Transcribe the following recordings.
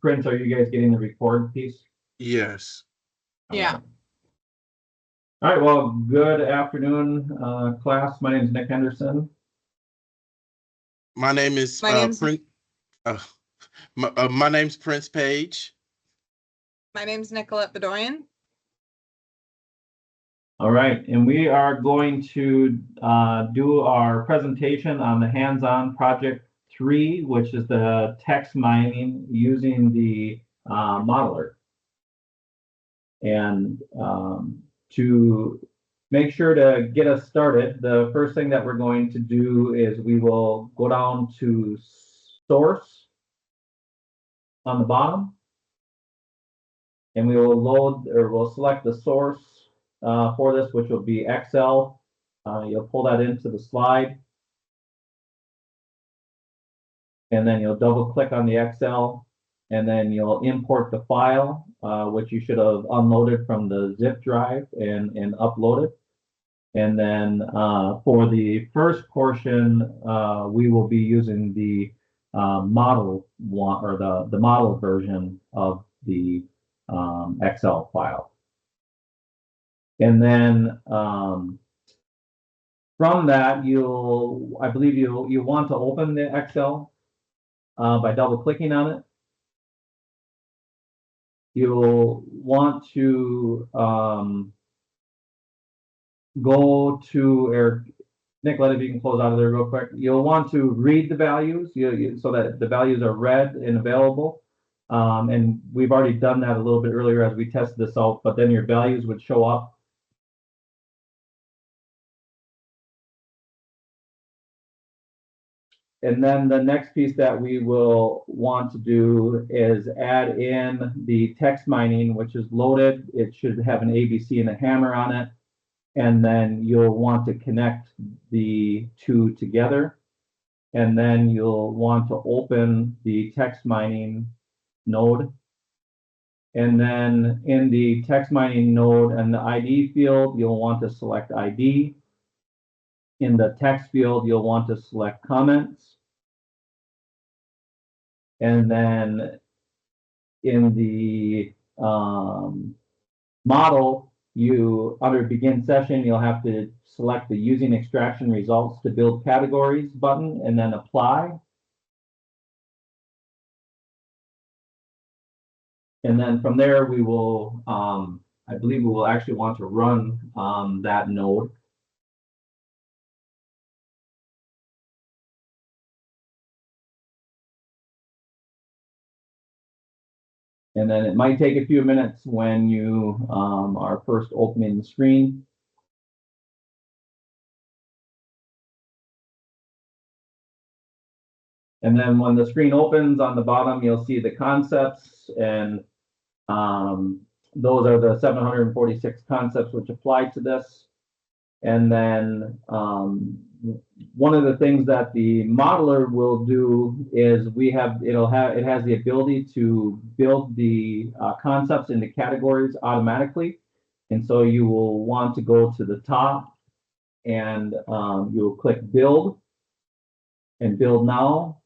Prince, are you guys getting the record piece? Yes. Yeah. All right, well, good afternoon, class. My name is Nick Henderson. My name is My name's Prince. My name's Prince Page. my name's Nicolette Bedoyan. All right, and we are going to do our presentation on the hands-on project 3, which is the text mining using the modeler. And to make sure to get us started, the first thing that we're going to do is we will go down to source on the bottom, and we will load, or we'll select the source for this, which will be Excel. You'll pull that into the slide, and then you'll double click on the Excel, and then you'll import the file, which you should have unloaded from the zip drive and upload it. And then for the first portion, we will be using the model one, or the model version of the Excel file. And then from that, I believe you want to open the Excel by double clicking on it. You'll want to go to, or Nicolette, if you can close out of there real quick. You'll want to read the values so that the values are read and available. And we've already done that a little bit earlier as we tested this out, but then your values would show up. And then the next piece that we will want to do is add in the text mining, which is loaded. It should have an ABC and a hammer on it. And then you'll want to connect the two together. And then you'll want to open the text mining node. And then in the text mining node and the ID field, you'll want to select ID. In the text field, you'll want to select comments. And then in the model, under begin session, you'll have to select the using extraction results to build categories button and then apply. And then from there, we will, I believe we will actually want to run that node. And then it might take a few minutes when you are first opening the screen. And then when the screen opens on the bottom, you'll see the concepts, and those are the 746 concepts which apply to this. And then one of the things that the modeler will do is it has the ability to build the concepts into categories automatically. And so you will want to go to the top, and you'll click build and build now.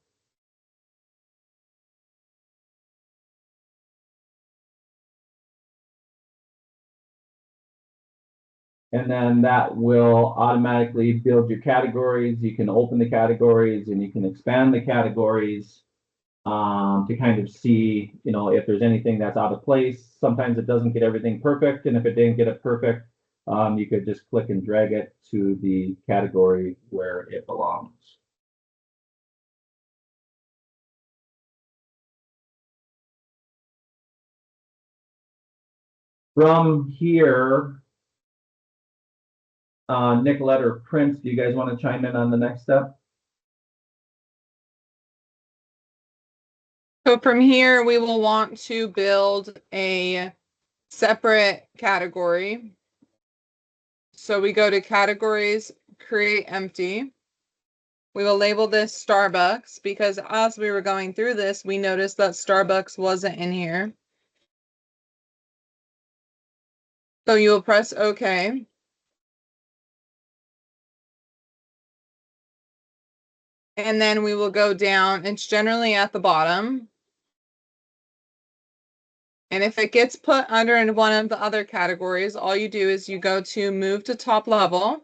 And then that will automatically build your categories. You can open the categories and you can expand the categories to kind of see, if there's anything that's out of place. Sometimes it doesn't get everything perfect. And if it didn't get it perfect, you could just click and drag it to the category where it belongs. From here, Nicolette or Prince, do you guys want to chime in on the next step? So from here, we will want to build a separate category. So we go to categories, create empty. We will label this Starbucks because as we were going through this, we noticed that Starbucks wasn't in here. So you will press OK. And then we will go down. It's generally at the bottom. And if it gets put under in one of the other categories, all you do is you go to move to top level.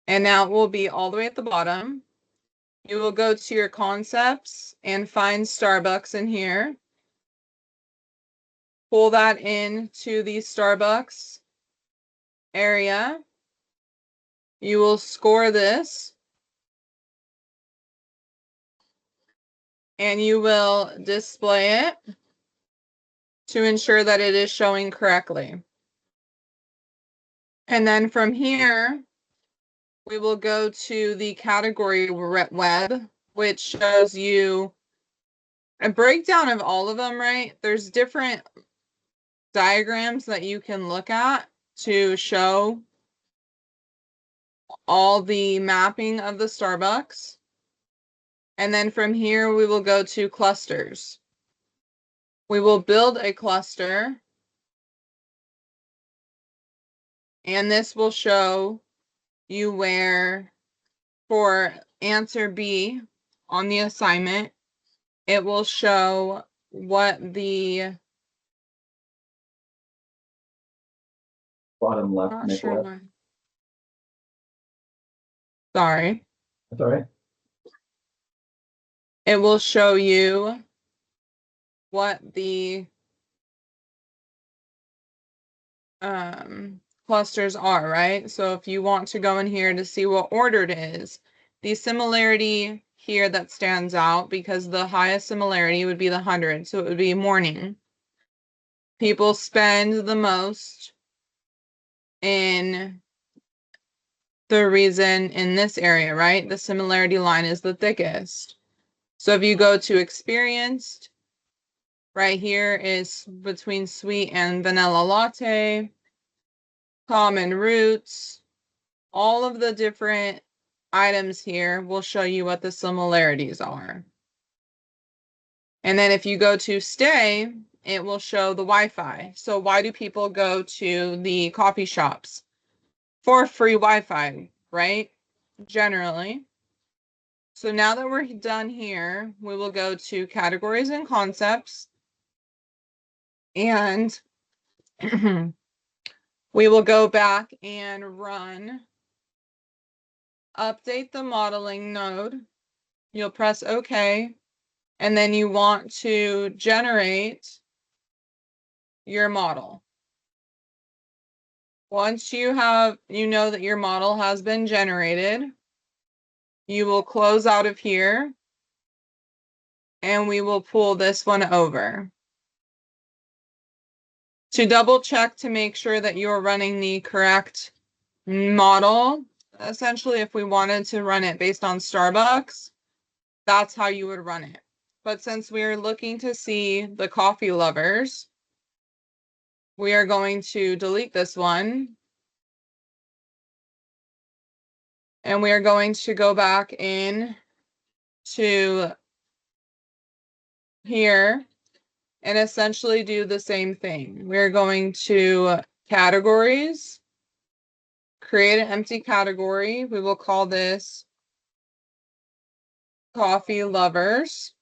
And now it will be all the way at the bottom. You will go to your concepts and find Starbucks in here. Pull that into the Starbucks area. You will score this. And you will display it to ensure that it is showing correctly. And then from here, we will go to the category web, which shows you a breakdown of all of them, right? There's different diagrams that you can look at to show all the mapping of the Starbucks. And then from here, we will go to clusters. We will build a cluster. And this will show you where, for answer B on the assignment, it will show what the Bottom left, not Nick sure left. why. Sorry. That's all right. It will show you what the clusters are, right? So if you want to go in here to see what order it is, the similarity here that stands out, because the highest similarity would be the 100, so it would be morning. People spend the most in the reason in this area, right? The similarity line is the thickest. So if you go to experienced, right here is between sweet and vanilla latte, common roots, all of the different items here will show you what the similarities are. And then if you go to stay, it will show the Wi-Fi. So why do people go to the coffee shops? For free Wi-Fi, right? Generally. So now that we're done here, we will go to categories and concepts. And we will go back and run update the modeling node. You'll press OK. And then you want to generate your model. Once you know that your model has been generated, you will close out of here and we will pull this one over. To double check to make sure that you're running the correct model, essentially if we wanted to run it based on Starbucks, that's how you would run it. But since we're looking to see the coffee lovers, we are going to delete this one. And we are going to go back in to here and essentially do the same thing. We're going to categories, create an empty category. We will call this coffee lovers,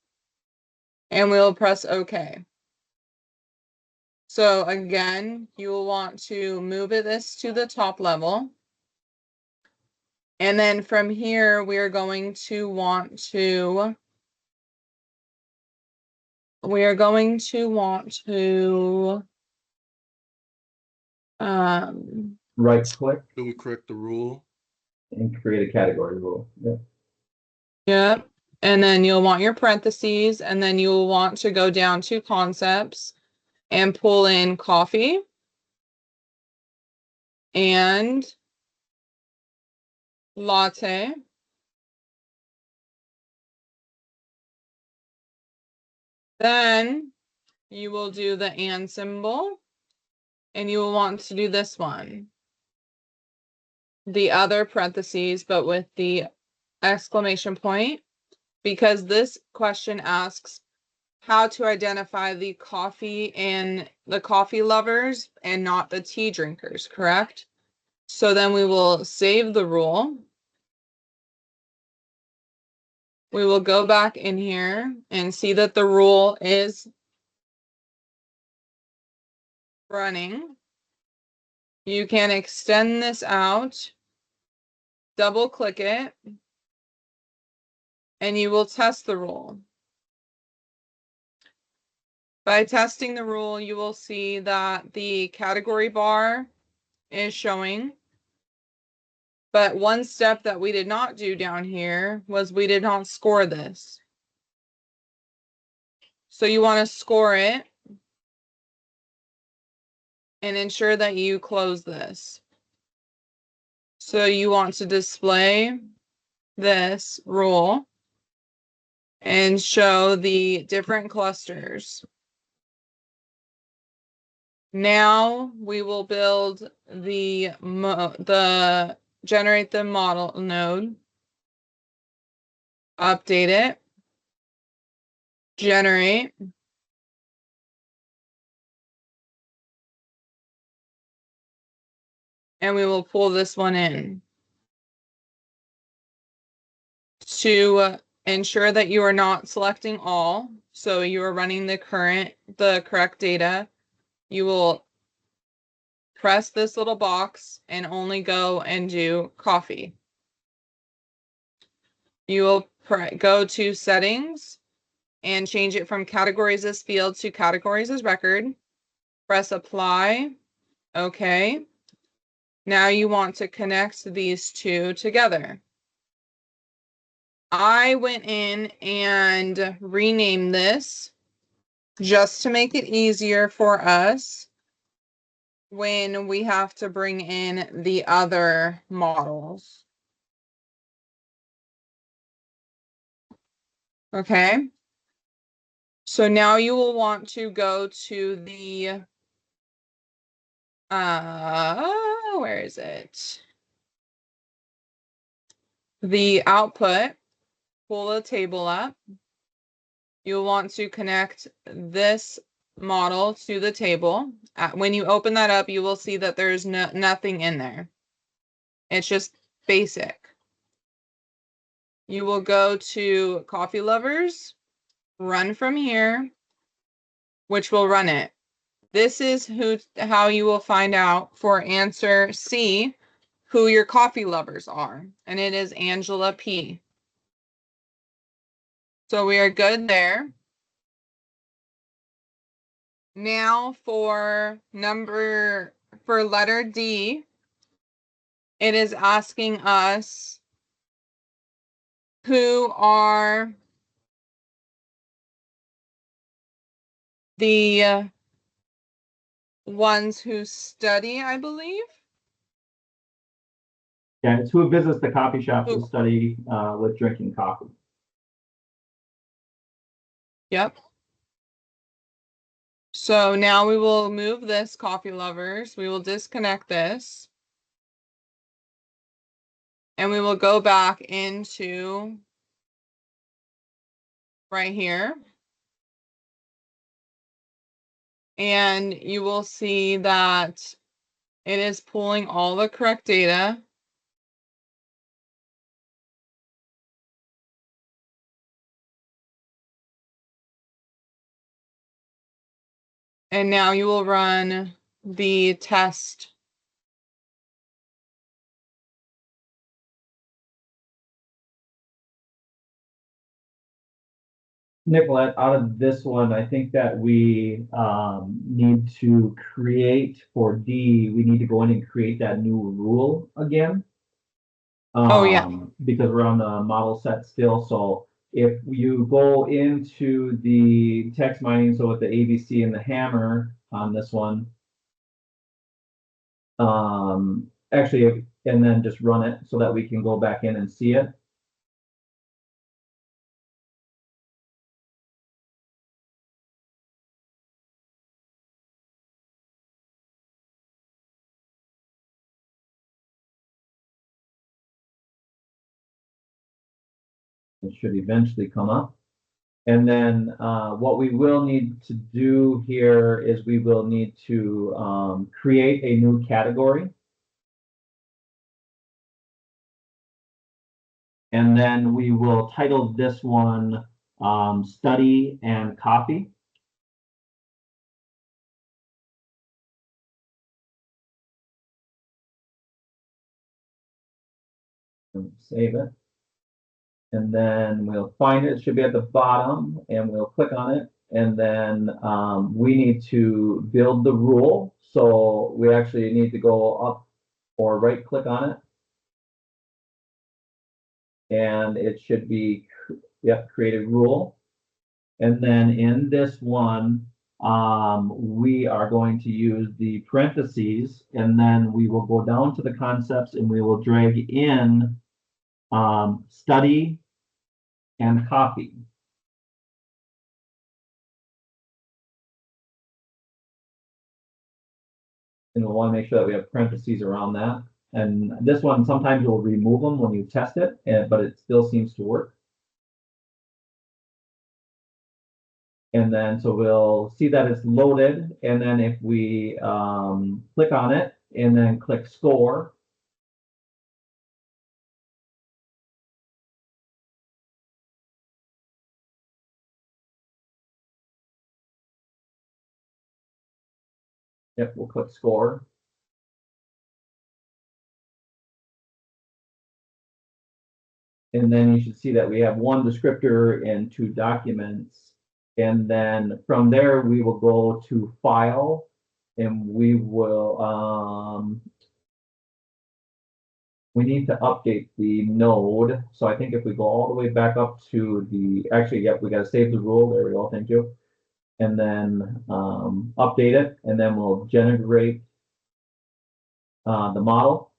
and we'll press OK. So again, you will want to move this to the top level. And then from here, we are going to want to right click Do we correct the rule? and create a category rule. Yeah. Yep. And then you'll want your parentheses, and then you'll want to go down to concepts and pull in coffee and latte. Then you will do the and symbol, and you will want to do this one. The other parentheses, but with the exclamation point, because this question asks how to identify the coffee lovers and not the tea drinkers, correct? So then we will save the rule. We will go back in here and see that the rule is running. You can extend this out, double click it, and you will test the rule. By testing the rule, you will see that the category bar is showing. But one step that we did not do down here was we did not score this. So you want to score it and ensure that you close this. So you want to display this rule and show the different clusters. Now we will build the generate the model node, update it, generate, and we will pull this one in. To ensure that you are not selecting all, so you are running the correct data, you will press this little box and only go and do coffee. You will go to settings and change it from categories as field to categories as record. Press apply. Okay. Now you want to connect these two together. I went in and renamed this just to make it easier for us when we have to bring in the other models. Okay. So now you will want to go to the, where is it? The output, pull the table up. You'll want to connect this model to the table. When you open that up, you will see that there's nothing in there. It's just basic. You will go to Coffee Lovers, run from here, which will run it. This is how you will find out for answer C who your coffee lovers are, and it is Angela P. So we are good there. Now for letter D, it is asking us who are the ones who study, I believe. Yeah, it's who visits the coffee shop to study with drinking coffee. Yep. So now we will move this Coffee Lovers. We will disconnect this. And we will go back into right here. And you will see that it is pulling all the correct data. And now you will run the test. Nicolette, out of this one, I think that we need to create for D, we need to go in and create that new rule again. Oh, yeah. Because we're on the model set still. So if you go into the text mining, so with the ABC and the hammer on this one, actually, and then just run it so that we can go back in and see it. It should eventually come up. And then what we will need to do here is we will need to create a new category. And then we will title this one Study and Coffee. And save it. And then we'll find it, it should be at the bottom, and we'll click on it. And then we need to build the rule. So we actually need to go up or right click on it. And it should be, yep, created rule. And then in this one, we are going to use the parentheses, and then we will go down to the concepts and we will drag in study and copy. And we'll want to make sure that we have parentheses around that. And this one, sometimes you'll remove them when you test it, but it still seems to work. And then, so we'll see that it's loaded. And then if we click on it and then click score, yep, we'll click score. And then you should see that we have one descriptor and two documents. And then from there, we will go to file, and we will, we need to update the node. So I think if we go all the way back up to the, actually, yep, we got to save the rule. There we go. Thank you. And then update it, and then we'll generate the model,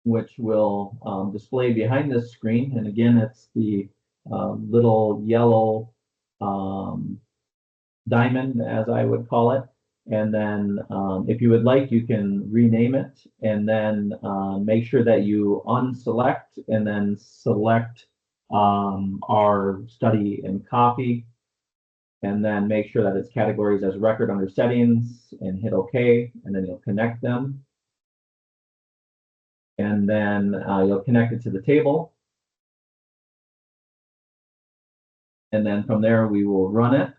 which will display behind this screen. And again, it's the little yellow diamond, as I would call it. And then if you would like, you can rename it, and then make sure that you unselect and then select our study and copy, and then make sure that it's categories as record under settings, and hit OK, and then you'll connect them. And then you'll connect it to the table. And then from there, we will run it.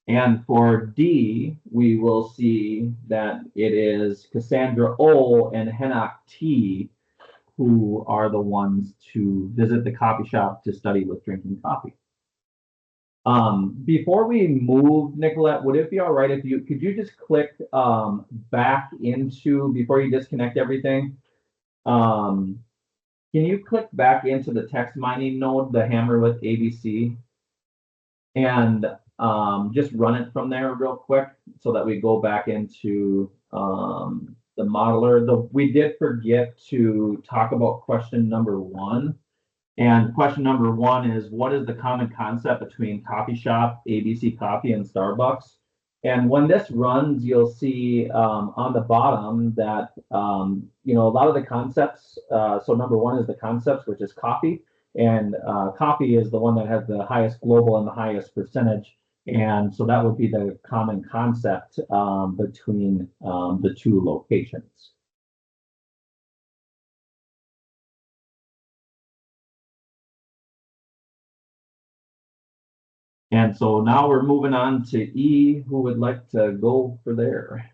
And for D, we will see that it is Cassandra O and Henok T who are the ones to visit the coffee shop to study with drinking coffee. Before we move, Nicolette, would it be all right if you could you just click back into, before you disconnect everything, can you click back into the text mining node, the hammer with ABC, and just run it from there real quick so that we go back into the modeler. We did forget to talk about question number 1. And question number 1 is, what is the common concept between coffee shop, ABC Coffee, and Starbucks? And when this runs, you'll see on the bottom that, you know, a lot of the concepts, so number 1 is the concepts, which is coffee. And coffee is the one that has the highest global and the highest percentage. And so that would be the common concept between the two locations. And so now we're moving on to E. Who would like to go for there?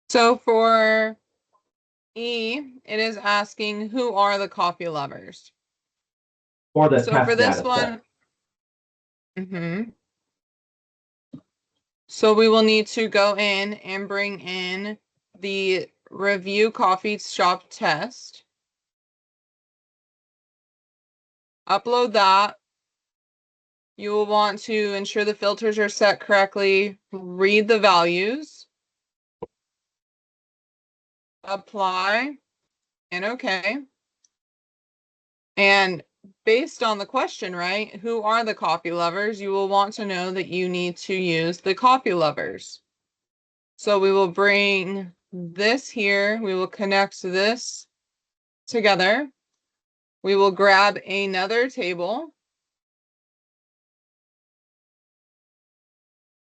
So for E, it is asking, who are the coffee lovers? For the So test for this data one, so we will need to go in and bring in the review coffee shop test. Upload that. You will want to ensure the filters are set correctly, read the values, apply, and OK. And based on the question, right, who are the coffee lovers? You will want to know that you need to use the coffee lovers. So we will bring this here. We will connect this together. We will grab another table.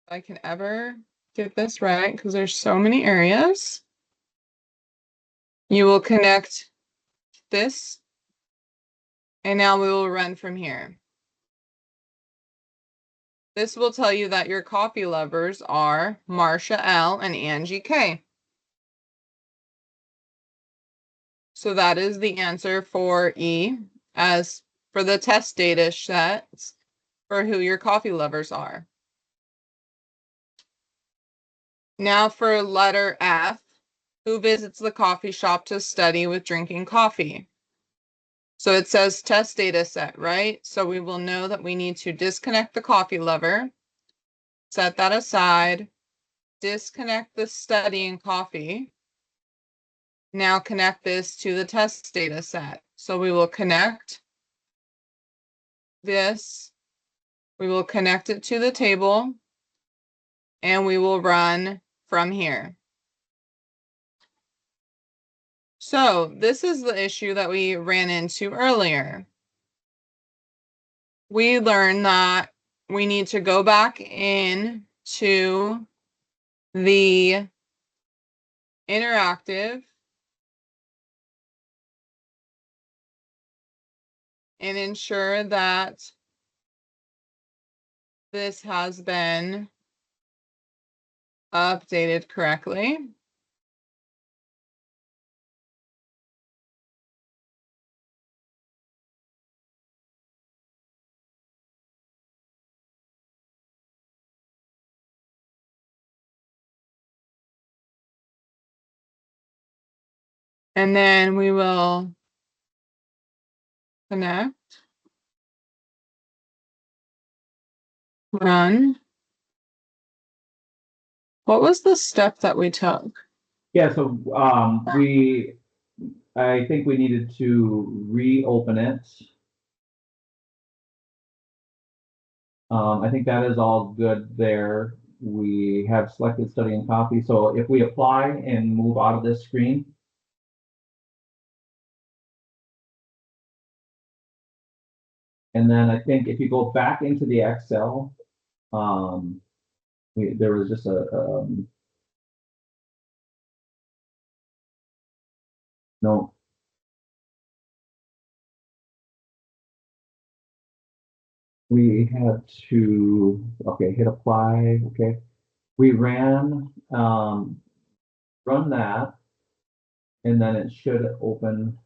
If I can ever get this right, because there's so many areas. You will connect this And now we will run from here. This will tell you that your coffee lovers are Marsha L and Angie K. So that is the answer for E, as for the test data sets for who your coffee lovers are. Now for letter F, who visits the coffee shop to study with drinking coffee? So it says test data set, right? So we will know that we need to disconnect the coffee lover, set that aside, disconnect the studying coffee. Now connect this to the test data set. So we will connect this, we will connect it to the table, and we will run from here. So this is the issue that we ran into earlier. We learned that we need to go back in to the interactive and ensure that this has been updated correctly. And then we will connect, run. What was the step that we took? Yeah, so, I think we needed to reopen it. I think that is all good there. We have selected study and copy. So if we apply and move out of this screen. And then I think if you go back into the Excel, there was just no. We had to, okay, hit apply, okay. We ran, run that, and then it should open.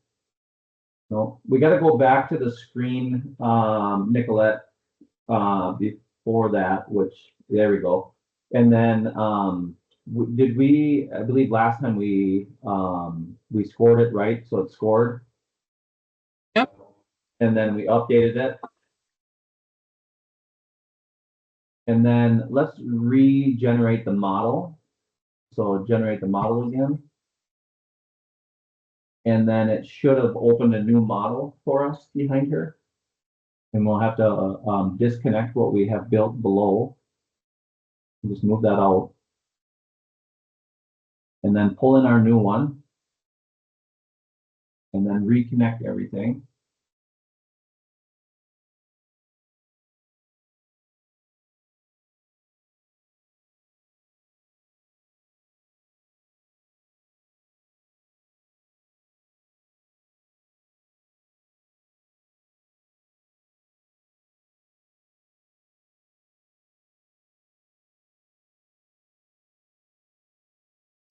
No, we gotta go back to the screen, Nicolette, before that, which, there we go. And then, did we, I believe last time we scored it, right? So it scored. Yep. And then we updated it. And then let's regenerate the model. So generate the model again. And then it should have opened a new model for us behind here. And we'll have to disconnect what we have built below. Just move that out. And then pull in our new one. And then reconnect everything.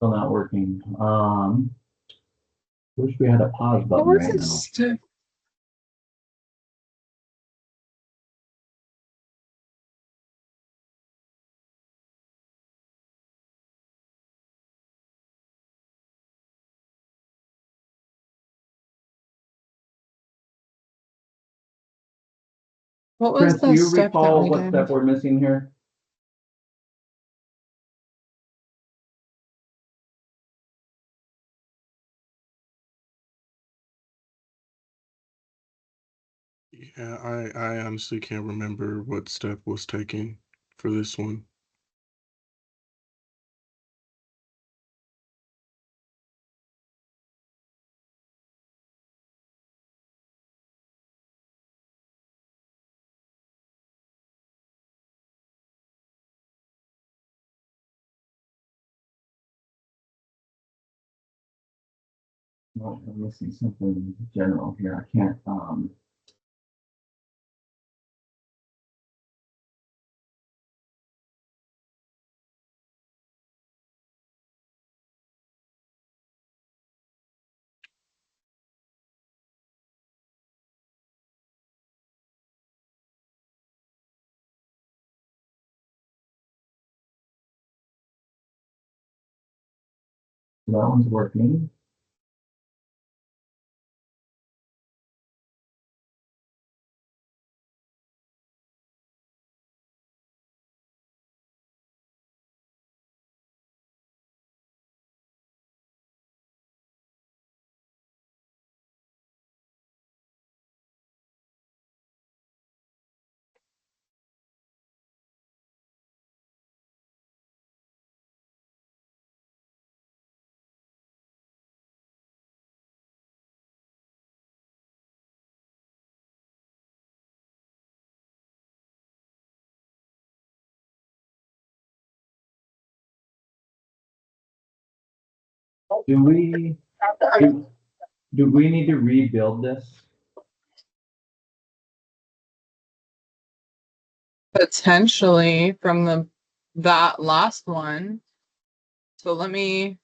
Still not working. Wish we had a pause What button was right it? now. What was Chris, do the you step that recall we what step did? we're missing here? Yeah, I honestly can't remember what step was taken for this one. No, I'm missing something general here. I can't, That one's working. Do we, do, do we need to rebuild this? Potentially from that last one. So let me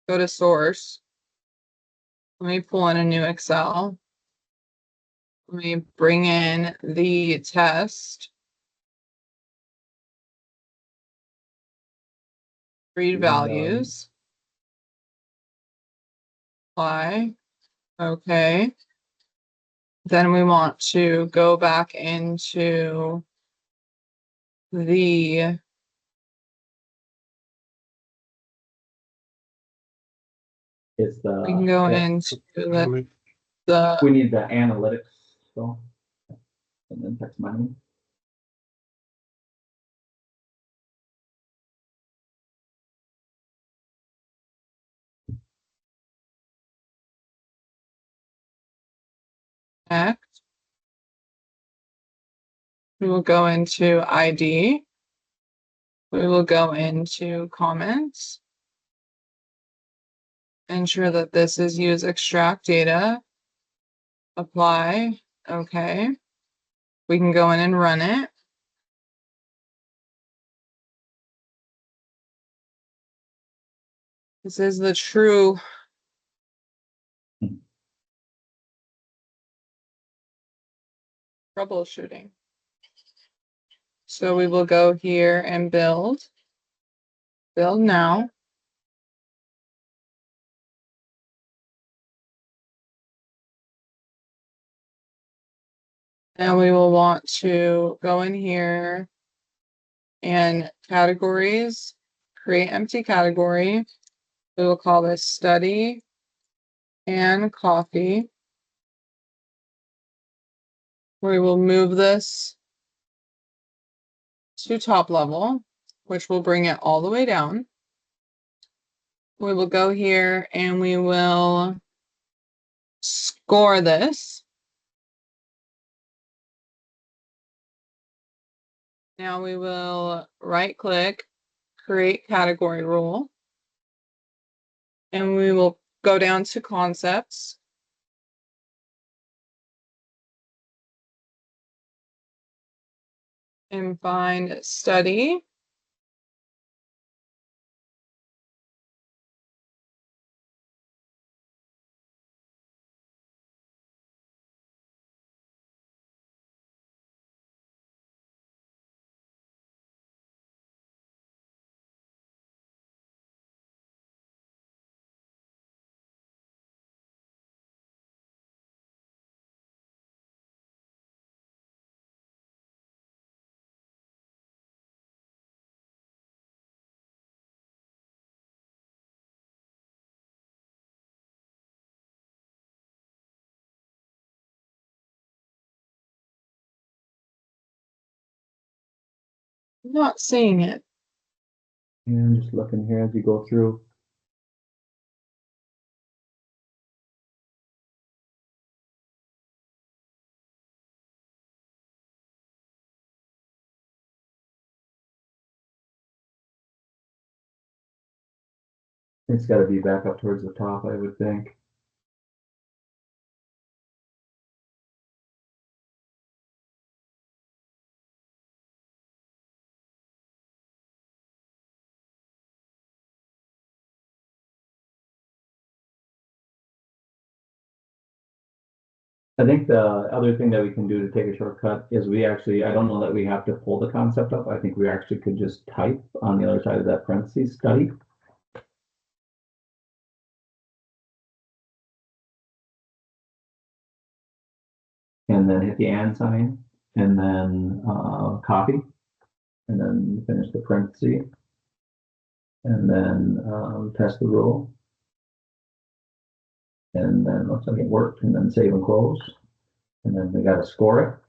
go to source. Let me pull in a new Excel. Let me bring in the test. Read values. Apply. Okay. Then we want to go back into the It's the. we can go yeah, into Really? the We need the analytics, so. And then text mining. next. We will go into ID. We will go into comments. Ensure that this is use extract data. Apply. Okay. We can go in and run it. This is the true troubleshooting. So we will go here and build. Build now. And we will want to go in here and categories, create empty category. We will call this study and coffee. We will move this to top level, which will bring it all the way down. We will go here and we will score this. Now we will right click, create category rule, and we will go down to concepts. And find study. I'm not seeing it. Yeah, I'm just looking here as you go through. It's gotta be back up towards the top, I would think. I think the other thing that we can do to take a shortcut is we actually, I don't know that we have to pull the concept up. I think we actually could just type on the other side of that parentheses study. and then hit the and sign, and then copy, and then finish the parenthesis, and then test the rule. And then looks like it worked, and then save and close. And then we got to score it.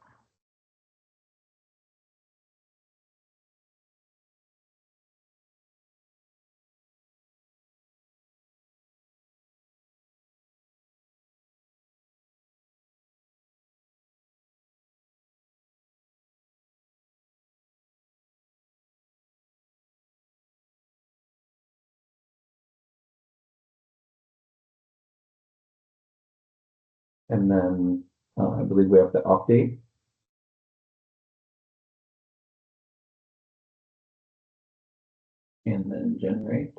And then I believe we have to update. And then generate.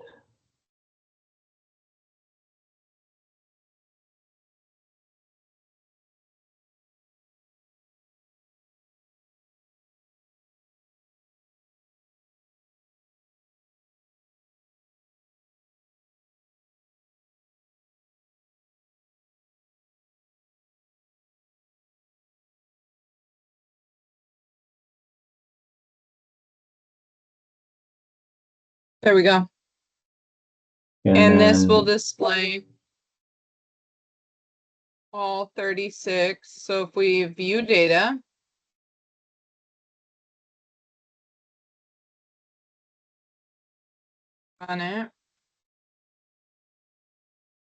There we go. And this will display all 36. So if we view data, on it,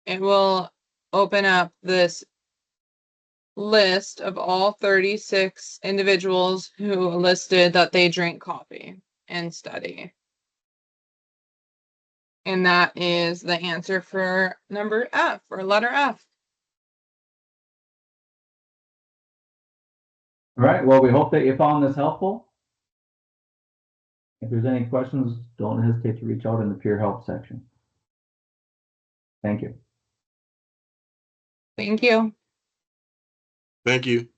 it will open up this list of all 36 individuals who listed that they drink coffee and study. And that is the answer for number F, or letter F. All right, well, we hope that you found this helpful. If there's any questions, don't hesitate to reach out in the peer help section. Thank you. Thank you. Thank you.